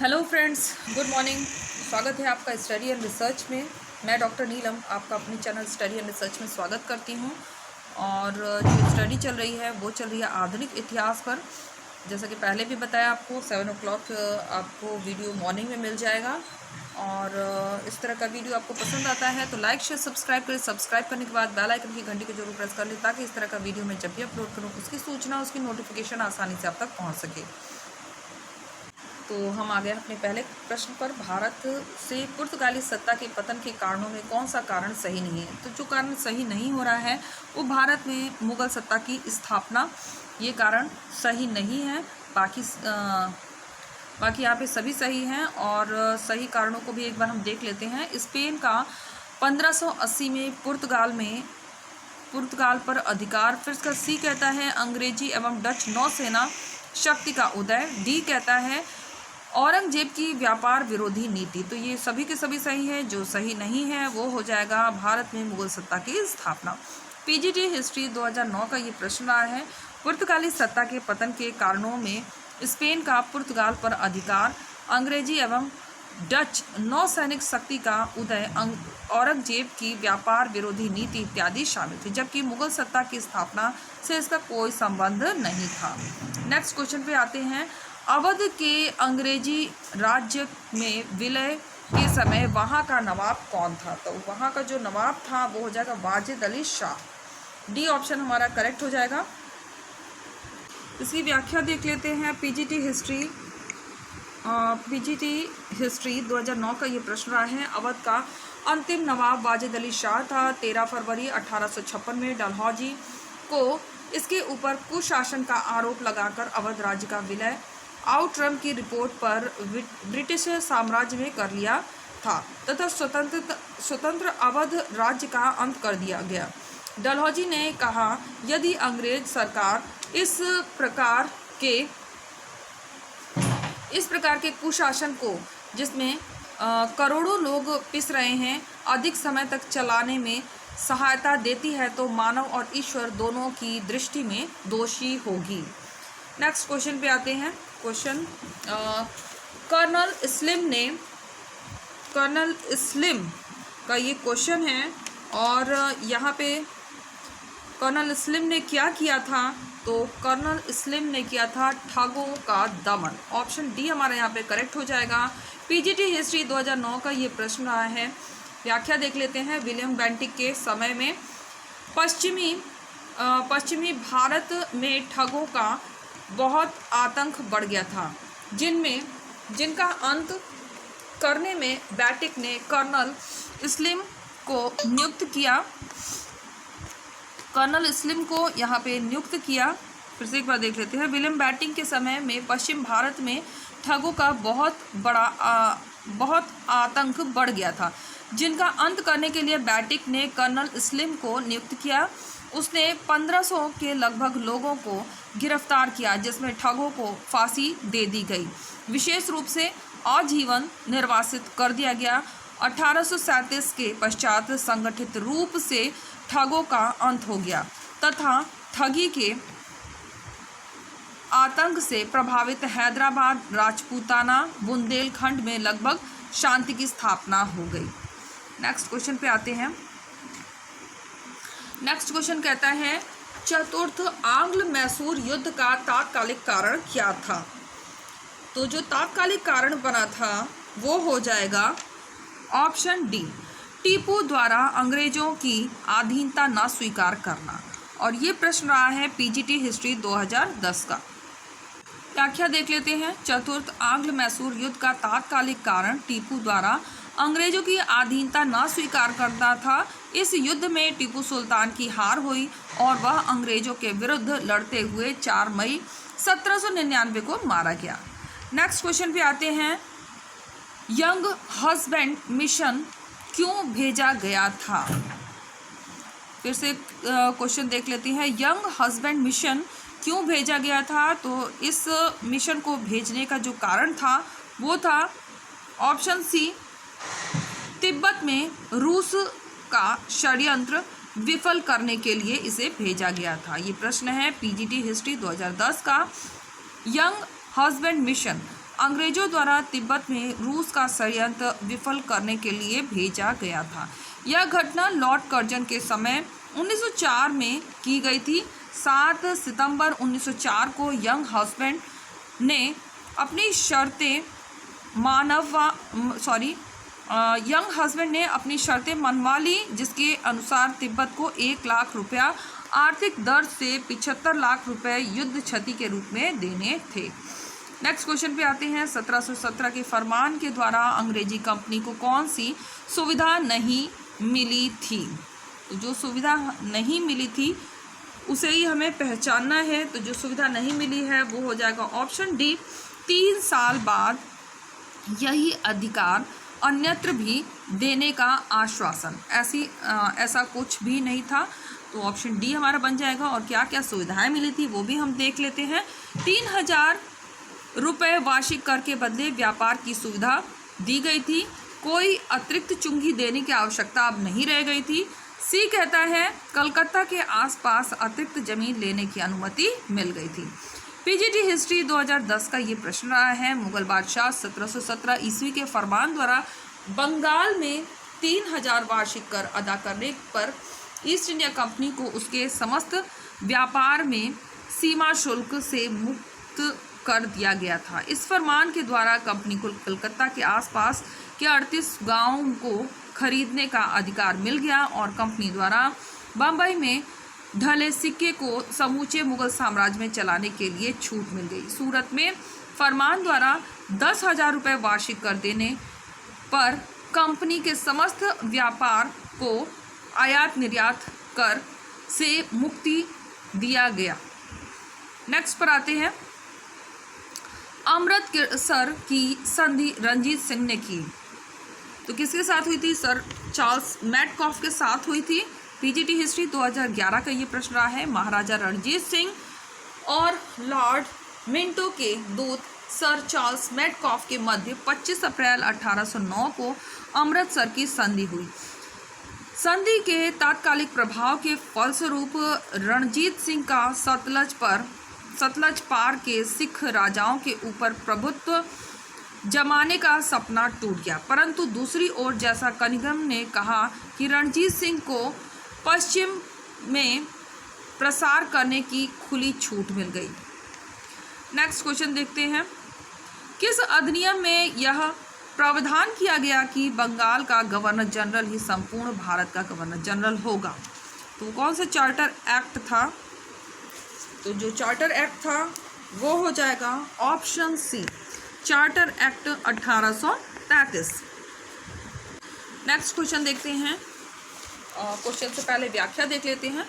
Hello friends, good morning. स्वागत है आपका स्टडी एंड रिसर्च में। मैं डॉक्टर नीलम आपका अपनी चैनल स्टडी एंड रिसर्च में स्वागत करती हूं। और जो स्टडी चल रही है वो चल रही है आधुनिक इतिहास पर। जैसा कि पहले भी बताया आपको 7 o'clock आपको वीडियो मॉर्निंग में मिल जाएगा। और इस तरह का वीडियो आपको पसंद आता है तो लाइक शेयर सब्सक्राइब करें। सब्सक्राइब करने के बाद बेल आइकन की घंटी को जरूर प्रेस कर लें ताकि इस तरह का वीडियो मैं जब भी अपलोड करूँ उसकी सूचना, उसकी नोटिफिकेशन आसानी से आप तक पहुँच सके। तो हम आ गए अपने पहले प्रश्न पर। भारत से पुर्तगाली सत्ता के पतन के कारणों में कौन सा कारण सही नहीं है? तो जो कारण सही नहीं हो रहा है वो भारत में मुगल सत्ता की स्थापना, ये कारण सही नहीं है। बाकी यहाँ पे सभी सही हैं। और सही कारणों को भी एक बार हम देख लेते हैं। स्पेन का 1580 में पुर्तगाल पर अधिकार। फिर इसका सी कहता है अंग्रेजी एवं डच नौसेना शक्ति का उदय। डी कहता है औरंगजेब की व्यापार विरोधी नीति। तो ये सभी के सभी सही है। जो सही नहीं है वो हो जाएगा भारत में मुगल सत्ता की स्थापना। पीजीटी हिस्ट्री 2009 का ये प्रश्न रहा है। पुर्तगाली सत्ता के पतन के कारणों में स्पेन का पुर्तगाल पर अधिकार, अंग्रेजी एवं डच नौसैनिक शक्ति का उदय, औरंगजेब की व्यापार विरोधी नीति इत्यादि शामिल थे। जबकि मुगल सत्ता की स्थापना से इसका कोई संबंध नहीं था। नेक्स्ट क्वेश्चन पे आते हैं। अवध के अंग्रेजी राज्य में विलय के समय वहाँ का नवाब कौन था? तो वहाँ का जो नवाब था वो हो जाएगा वाजिद अली शाह। डी ऑप्शन हमारा करेक्ट हो जाएगा। इसकी व्याख्या देख लेते हैं। पीजीटी हिस्ट्री 2009 का ये प्रश्न रहा है। अवध का अंतिम नवाब वाजिद अली शाह था। 13 फरवरी 1856 में डलहौजी को इसके ऊपर कुशासन का आरोप लगाकर अवध राज्य का विलय आउटरम की रिपोर्ट पर ब्रिटिश साम्राज्य में कर लिया था तथा स्वतंत्र अवध राज्य का अंत कर दिया गया। डलहौजी ने कहा, यदि अंग्रेज सरकार इस प्रकार के कुशासन को, जिसमें करोड़ों लोग पिस रहे हैं, अधिक समय तक चलाने में सहायता देती है तो मानव और ईश्वर दोनों की दृष्टि में दोषी होगी। नेक्स्ट क्वेश्चन पे आते हैं। क्वेश्चन कर्नल स्लिम का ये क्वेश्चन है। और यहाँ पे कर्नल स्लिम ने क्या किया था? तो कर्नल स्लिम ने किया था ठगों का दमन। ऑप्शन डी हमारा यहाँ पे करेक्ट हो जाएगा। पीजीटी हिस्ट्री 2009 का ये प्रश्न रहा है। व्याख्या देख लेते हैं। विलियम बेंटिक के समय में पश्चिमी भारत में ठगों का बहुत आतंक बढ़ गया था, जिनका अंत करने में बेंटिक ने कर्नल स्लिम को यहाँ पे नियुक्त किया। फिर से एक बार देख लेते हैं। विलियम बेंटिक के समय में पश्चिम भारत में ठगों का बहुत आतंक बढ़ गया था, जिनका अंत करने के लिए बेंटिक ने कर्नल स्लिम को नियुक्त किया। उसने 1500 के लगभग लोगों को गिरफ्तार किया, जिसमें ठगों को फांसी दे दी गई। विशेष रूप से आजीवन निर्वासित कर दिया गया। 1837 के पश्चात संगठित रूप से ठगों का अंत हो गया तथा ठगी के आतंक से प्रभावित हैदराबाद, राजपूताना, बुंदेलखंड में लगभग शांति की स्थापना हो गई। नेक्स्ट क्वेश्चन पे आते हैं। नेक्स्ट क्वेश्चन कहता है, चतुर्थ आंग्ल मैसूर युद्ध का तात्कालिक कारण क्या था? तो जो तात्कालिक कारण बना था वो हो जाएगा ऑप्शन डी, टीपू द्वारा अंग्रेजों की अधीनता न स्वीकार करना। और ये प्रश्न रहा है पीजीटी हिस्ट्री 2010 का। व्याख्या देख लेते हैं। चतुर्थ आंग्ल मैसूर युद्ध का तात्कालिक कारण टीपू द्वारा अंग्रेजों की अधीनता न स्वीकार करना था। इस युद्ध में टीपू सुल्तान की हार हुई और वह अंग्रेजों के विरुद्ध लड़ते हुए 4 मई 1799 को मारा गया। नेक्स्ट क्वेश्चन पे आते हैं। यंग हस्बैंड मिशन क्यों भेजा गया था? फिर से क्वेश्चन देख लेते हैं। यंग हस्बैंड मिशन क्यों भेजा गया था? तो इस मिशन को भेजने का जो कारण था वो था ऑप्शन सी, तिब्बत में रूस का षड्यंत्र विफल करने के लिए इसे भेजा गया था। ये प्रश्न है पीजीटी हिस्ट्री 2010 का। यंग हस्बैंड मिशन अंग्रेजों द्वारा तिब्बत में रूस का षड्यंत्र विफल करने के लिए भेजा गया था। यह घटना लॉर्ड कर्जन के समय 1904 में की गई थी। 7 सितंबर 1904 को यंग हस्बैंड ने अपनी शर्तें मनवा ली, जिसके अनुसार तिब्बत को 1 लाख रुपया आर्थिक दर्द से 75 लाख रुपए युद्ध क्षति के रूप में देने थे। नेक्स्ट क्वेश्चन पे आते हैं। 1717 के फरमान के द्वारा अंग्रेजी कंपनी को कौन सी सुविधा नहीं मिली थी? तो जो सुविधा नहीं मिली थी उसे ही हमें पहचानना है। तो जो सुविधा नहीं मिली है वो हो जाएगा ऑप्शन डी, 3 साल बाद यही अधिकार अन्यत्र भी देने का आश्वासन। ऐसा कुछ भी नहीं था, तो ऑप्शन डी हमारा बन जाएगा। और क्या क्या सुविधाएं मिली थी वो भी हम देख लेते हैं। 3000 रुपये वार्षिक कर के बदले व्यापार की सुविधा दी गई थी। कोई अतिरिक्त चुंगी देने की आवश्यकता अब नहीं रह गई थी। सी कहता है कलकत्ता के आसपास अतिरिक्त जमीन लेने की अनुमति मिल गई थी। पीजीटी हिस्ट्री 2010 का ये प्रश्न रहा है। मुगल बादशाह 1717 ईस्वी के फरमान द्वारा बंगाल में 3000 वार्षिक कर अदा करने पर ईस्ट इंडिया कंपनी को उसके समस्त व्यापार में सीमा शुल्क से मुक्त कर दिया गया था। इस फरमान के द्वारा कंपनी को कलकत्ता के आसपास के 38 गांवों को खरीदने का अधिकार मिल गया और कंपनी द्वारा बम्बई में ढले सिक्के को समूचे मुगल साम्राज्य में चलाने के लिए छूट मिल गई। सूरत में फरमान द्वारा 10,000 रुपये वार्षिक कर देने पर कंपनी के समस्त व्यापार को आयात निर्यात कर से मुक्ति दिया गया। नेक्स्ट पर आते हैं। अमृतसर की संधि रणजीत सिंह ने की, तो किसके साथ हुई थी? सर चार्ल्स मैडकॉफ के साथ हुई थी। पीजीटी हिस्ट्री 2011 का ये प्रश्न रहा है। महाराजा रणजीत सिंह और लॉर्ड मिंटो के दूत सर चार्ल्स मैडकॉफ के मध्य 25 अप्रैल 1809 को अमृतसर की संधि हुई। संधि के तात्कालिक प्रभाव के फलस्वरूप रणजीत सिंह का सतलज पार के सिख राजाओं के ऊपर प्रभुत्व जमाने का सपना टूट गया, परंतु दूसरी ओर जैसा कनिंघम ने कहा कि रणजीत सिंह को पश्चिम में प्रसार करने की खुली छूट मिल गई। नेक्स्ट क्वेश्चन देखते हैं। किस अधिनियम में यह प्रावधान किया गया कि बंगाल का गवर्नर जनरल ही संपूर्ण भारत का गवर्नर जनरल होगा? तो कौन सा चार्टर एक्ट था? तो जो चार्टर एक्ट था वो हो जाएगा option C, charter act 1833। Next question देखते हैं। क्वेश्चन से पहले व्याख्या देख लेते हैं।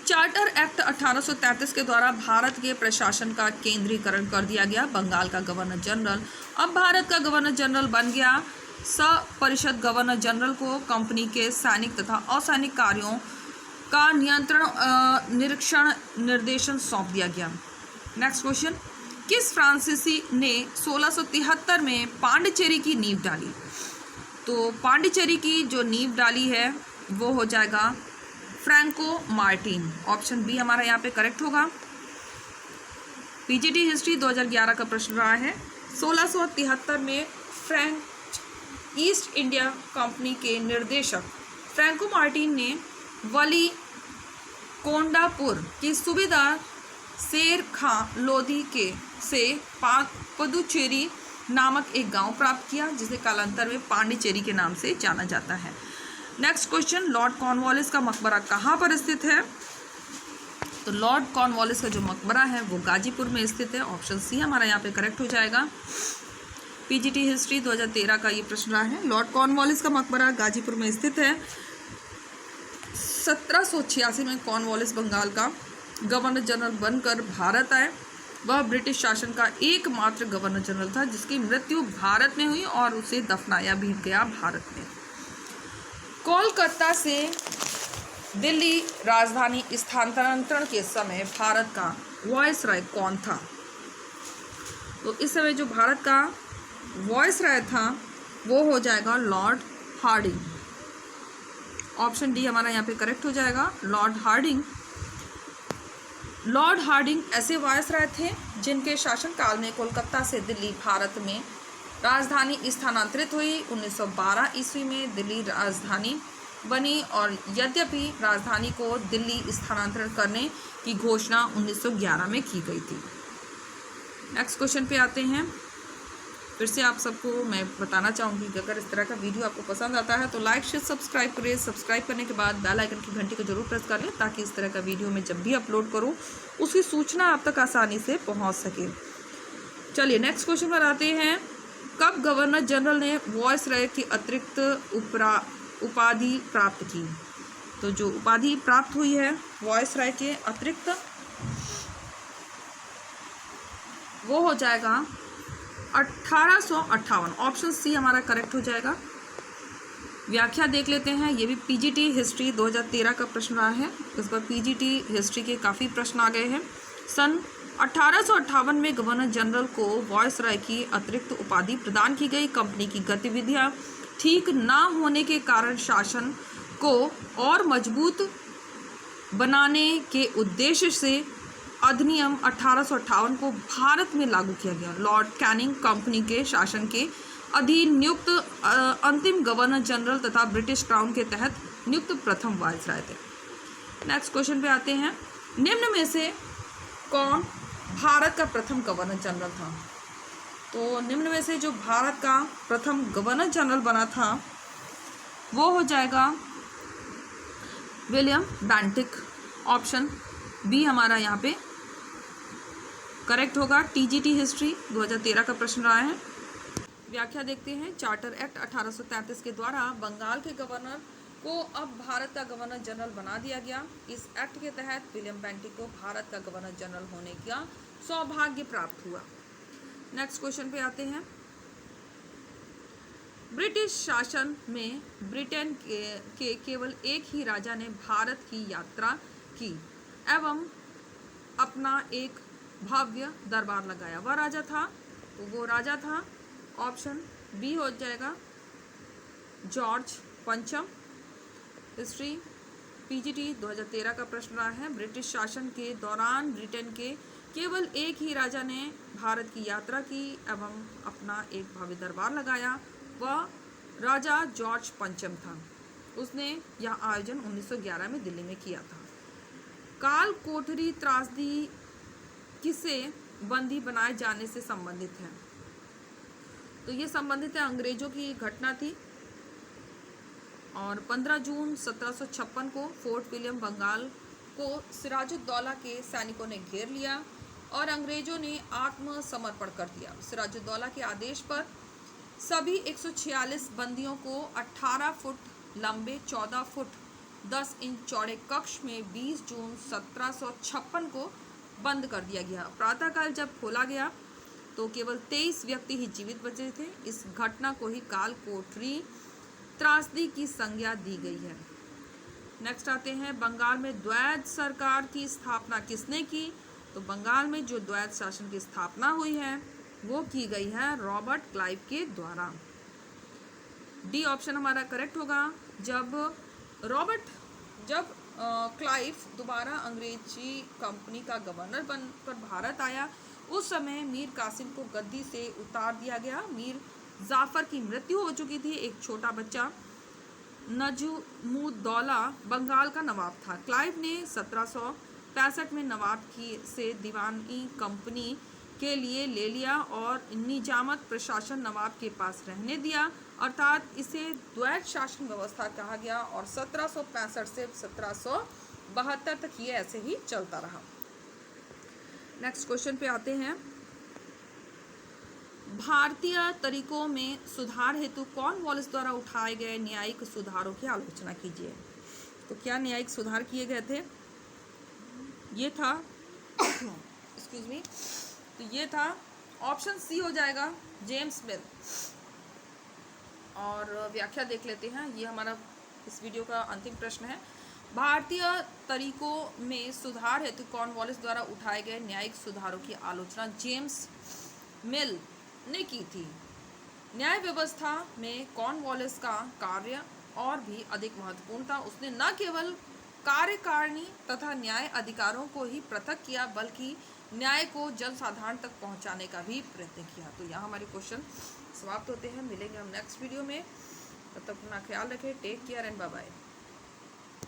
चार्टर एक्ट 1833 के द्वारा भारत के प्रशासन का केंद्रीकरण कर दिया गया। बंगाल का गवर्नर जनरल अब भारत का गवर्नर जनरल बन गया। सपरिषद गवर्नर जनरल को कंपनी के सैनिक तथा असैनिक कार्यों का नियंत्रण, निरीक्षण, निर्देशन सौंप दिया गया। Next question. किस फ्रांसीसी ने 1673 में पांडिचेरी की नींव डाली? तो पांडिचेरी की जो नींव डाली है वो हो जाएगा फ्रैंको मार्टिन। ऑप्शन बी हमारा यहाँ पे करेक्ट होगा। पीजीटी हिस्ट्री 2011 का प्रश्न रहा है। 1673 में फ्रेंच ईस्ट इंडिया कंपनी के निर्देशक फ्रैंको मार्टिन ने वली कोंडापुर की सुबेदार शेर खां लोधी के से पदुचेरी नामक एक गांव प्राप्त किया, जिसे कालांतर में पांडिचेरी के नाम से जाना जाता है। Next question. लॉर्ड कॉर्नवालिस का मकबरा कहाँ पर स्थित है? तो लॉर्ड कॉर्नवालिस का जो मकबरा है वो गाजीपुर में स्थित है। ऑप्शन सी हमारा यहाँ पे करेक्ट हो जाएगा। पीजीटी हिस्ट्री 2013 का ये प्रश्न रहा है। लॉर्ड कॉर्नवालिस का मकबरा गाजीपुर में स्थित है। 1786 में कॉर्नवालिस बंगाल का गवर्नर जनरल बनकर भारत आए। वह ब्रिटिश शासन का एकमात्र गवर्नर जनरल था जिसकी मृत्यु भारत में हुई और उसे दफनाया भी गया भारत में। कोलकाता से दिल्ली राजधानी स्थानांतरण के समय भारत का वायसराय कौन था? तो इस समय जो भारत का वायसराय था वो हो जाएगा लॉर्ड हार्डिंग। ऑप्शन डी हमारा यहाँ पे करेक्ट हो जाएगा, लॉर्ड हार्डिंग। लॉर्ड हार्डिंग ऐसे वायसराय थे जिनके शासनकाल में कोलकाता से दिल्ली भारत में राजधानी स्थानांतरित हुई। 1912 ईस्वी में दिल्ली राजधानी बनी और यद्यपि राजधानी को दिल्ली स्थानांतरण करने की घोषणा 1911 में की गई थी। नेक्स्ट क्वेश्चन पे आते हैं। फिर से आप सबको मैं बताना चाहूँगी कि अगर इस तरह का वीडियो आपको पसंद आता है तो लाइक शेयर सब्सक्राइब करें। सब्सक्राइब करने के बाद बेल आइकन की घंटी को जरूर प्रेस कर लें ताकि इस तरह का वीडियो मैं जब भी अपलोड करूँ उसकी सूचना आप तक आसानी से पहुँच सके। चलिए नेक्स्ट क्वेश्चन पर आते हैं। कब गवर्नर जनरल ने वायसराय की अतिरिक्त उपाधि प्राप्त की? तो जो उपाधि प्राप्त हुई है वायसराय के अतिरिक्त वो हो जाएगा 1858। ऑप्शन सी हमारा करेक्ट हो जाएगा। व्याख्या देख लेते हैं। ये भी पीजीटी हिस्ट्री 2013 का प्रश्न रहा है। इस पर पीजीटी हिस्ट्री के काफ़ी प्रश्न आ गए हैं। सन 1858 में गवर्नर जनरल को वायसराय की अतिरिक्त उपाधि प्रदान की गई। कंपनी की गतिविधियां ठीक ना होने के कारण शासन को और मजबूत बनाने के उद्देश्य से अधिनियम 1858 को भारत में लागू किया गया। लॉर्ड कैनिंग कंपनी के शासन के अधीन नियुक्त अंतिम गवर्नर जनरल तथा ब्रिटिश क्राउन के तहत नियुक्त प्रथम वायसराय थे। नेक्स्ट क्वेश्चन पे आते हैं। निम्न में से कौन भारत का प्रथम गवर्नर जनरल था? तो निम्न में से जो भारत का प्रथम गवर्नर जनरल बना था वो हो जाएगा विलियम बेंटिक। ऑप्शन बी हमारा यहाँ पे करेक्ट होगा। टीजीटी हिस्ट्री 2013 का प्रश्न रहा है। व्याख्या देखते हैं। चार्टर एक्ट 1833 के द्वारा बंगाल के गवर्नर को अब भारत का गवर्नर जनरल बना दिया गया। इस एक्ट के तहत विलियम बेंटिक को भारत का गवर्नर जनरल होने का सौभाग्य प्राप्त हुआ। नेक्स्ट क्वेश्चन पे आते हैं। ब्रिटिश शासन में ब्रिटेन के केवल एक ही राजा ने भारत की यात्रा की एवं अपना एक भव्य दरबार लगाया। वह राजा था, तो वो राजा था ऑप्शन बी हो जाएगा जॉर्ज पंचम। हिस्ट्री पीजीटी 2013 का प्रश्न रहा है। ब्रिटिश शासन के दौरान ब्रिटेन के केवल एक ही राजा ने भारत की यात्रा की एवं अपना एक भव्य दरबार लगाया। वह राजा जॉर्ज पंचम था। उसने यह आयोजन 1911 में दिल्ली में किया था। काल कोठरी त्रासदी किसे बंदी बनाए जाने से संबंधित है? तो ये संबंधित है अंग्रेजों की घटना थी और 15 जून 1756 को फोर्ट विलियम बंगाल को सिराजुद्दौला के सैनिकों ने घेर लिया और अंग्रेजों ने आत्मसमर्पण कर दिया। सिराजुद्दौला के आदेश पर सभी 146 बंदियों को 18 फुट लंबे 14 फुट 10 इंच चौड़े कक्ष में 20 जून 1756 को बंद कर दिया गया। प्रातःकाल जब खोला गया तो केवल 23 व्यक्ति ही जीवित बचे थे। इस घटना को ही काल कोठरी त्रासदी की संज्ञा दी गई है। नेक्स्ट आते हैं। बंगाल में द्वैध सरकार की स्थापना किसने की? तो बंगाल में जो द्वैध शासन की स्थापना हुई है वो की गई है रॉबर्ट क्लाइव के द्वारा। डी ऑप्शन हमारा करेक्ट होगा। जब क्लाइव दोबारा अंग्रेजी कंपनी का गवर्नर बनकर भारत आया उस समय मीर कासिम को गद्दी से उतार दिया गया। मीर जाफर की मृत्यु हो चुकी थी। एक छोटा बच्चा नजमुद्दौला बंगाल का नवाब था। क्लाइव ने 1765 में नवाब की से दीवानी कंपनी के लिए ले लिया और निजामत प्रशासन नवाब के पास रहने दिया, अर्थात इसे द्वैध शासन व्यवस्था कहा गया और 1765 से 1772 तक ये ऐसे ही चलता रहा। नेक्स्ट क्वेश्चन पे आते हैं। भारतीय तरीकों में सुधार हेतु कॉर्नवालिस द्वारा उठाए गए न्यायिक सुधारों की आलोचना कीजिए। तो क्या न्यायिक सुधार किए गए थे? ये था एक्सक्यूज मी, तो ये था ऑप्शन सी हो जाएगा जेम्स मिल। और व्याख्या देख लेते हैं। ये हमारा इस वीडियो का अंतिम प्रश्न है। भारतीय तरीकों में सुधार हेतु कॉर्नवालिस द्वारा उठाए गए न्यायिक सुधारों की आलोचना जेम्स मिल ने की थी। न्याय व्यवस्था में कॉर्नवालिस का कार्य और भी अधिक महत्वपूर्ण था। उसने न केवल कार्यकारिणी तथा न्याय अधिकारों को ही पृथक किया, बल्कि न्याय को जनसाधारण तक पहुंचाने का भी प्रयत्न किया। तो यहाँ हमारे क्वेश्चन समाप्त होते हैं। मिलेंगे हम नेक्स्ट वीडियो में, तब तक अपना ख्याल रखें। Take care and bye bye.